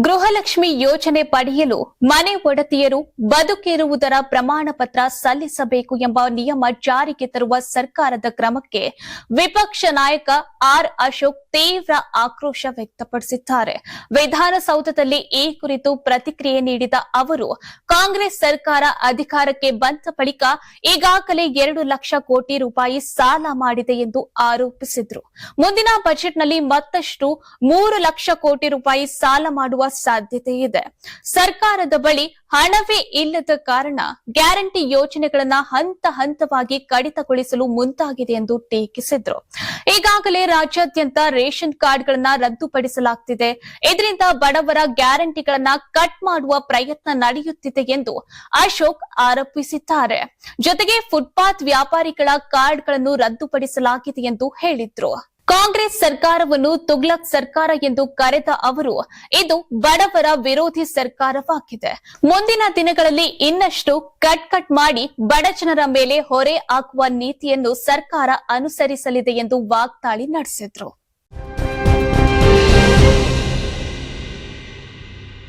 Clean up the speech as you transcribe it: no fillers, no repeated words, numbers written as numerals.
ಗೃಹಲಕ್ಷ್ಮಿ ಯೋಜನೆ ಪಡೆಯಲು ಮನೆ ಒಡತಿಯರು ಬದುಕಿರುವುದರ ಪ್ರಮಾಣ ಪತ್ರ ಸಲ್ಲಿಸಬೇಕು ಎಂಬ ನಿಯಮ ಜಾರಿಗೆ ತರುವ ಸರ್ಕಾರದ ಕ್ರಮಕ್ಕೆ ವಿಪಕ್ಷ ನಾಯಕ ಆರ್ ಅಶೋಕ್ ತೀವ್ರ ಆಕ್ರೋಶ ವ್ಯಕ್ತಪಡಿಸಿದ್ದಾರೆ. ವಿಧಾನಸೌಧದಲ್ಲಿ ಈ ಕುರಿತು ಪ್ರತಿಕ್ರಿಯೆ ನೀಡಿದ ಅವರು, ಕಾಂಗ್ರೆಸ್ ಸರ್ಕಾರ ಅಧಿಕಾರಕ್ಕೆ ಬಂದ ಬಳಿಕ ಈಗಾಗಲೇ 2 ಲಕ್ಷ ಕೋಟಿ ರೂಪಾಯಿ ಸಾಲ ಮಾಡಿದೆ ಎಂದು ಆರೋಪಿಸಿದರು. ಮುಂದಿನ ಬಜೆಟ್ನಲ್ಲಿ ಮತ್ತಷ್ಟು 3 ಲಕ್ಷ ಕೋಟಿ ರೂಪಾಯಿ ಸಾಲ ಮಾಡುವ ಸಾಧ್ಯತೆ ಇದೆ. ಸರ್ಕಾರದ ಬಳಿ ಹಣವೇ ಇಲ್ಲದ ಕಾರಣ ಗ್ಯಾರಂಟಿ ಯೋಜನೆಗಳನ್ನ ಹಂತ ಹಂತವಾಗಿ ಕಡಿತಗೊಳಿಸಲು ಮುಂದಾಗಿದೆ ಎಂದು ಟೀಕಿಸಿದ್ರು. ಈಗಾಗಲೇ ರಾಜ್ಯಾದ್ಯಂತ ರೇಷನ್ ಕಾರ್ಡ್ಗಳನ್ನ ರದ್ದುಪಡಿಸಲಾಗುತ್ತಿದೆ. ಇದರಿಂದ ಬಡವರ ಗ್ಯಾರಂಟಿಗಳನ್ನ ಕಟ್ ಮಾಡುವ ಪ್ರಯತ್ನ ನಡೆಯುತ್ತಿದೆ ಎಂದು ಅಶೋಕ್ ಆರೋಪಿಸಿದ್ದಾರೆ. ಜೊತೆಗೆ ಫುಟ್ಪಾತ್ ವ್ಯಾಪಾರಿಗಳ ಕಾರ್ಡ್ಗಳನ್ನು ರದ್ದುಪಡಿಸಲಾಗಿದೆ ಎಂದು ಹೇಳಿದ್ರು. ಕಾಂಗ್ರೆಸ್ ಸರ್ಕಾರವನ್ನು ತುಗ್ಲಕ್ ಸರ್ಕಾರ ಎಂದು ಕರೆದ ಅವರು, ಇದು ಬಡವರ ವಿರೋಧಿ ಸರ್ಕಾರವಾಗಿದೆ. ಮುಂದಿನ ದಿನಗಳಲ್ಲಿ ಇನ್ನಷ್ಟು ಕಟ್ ಮಾಡಿ ಬಡಜನರ ಮೇಲೆ ಹೊರೆ ಹಾಕುವ ನೀತಿಯನ್ನು ಸರ್ಕಾರ ಅನುಸರಿಸಲಿದೆ ಎಂದು ವಾಗ್ದಾಳಿ ನಡೆಸಿದ್ರು.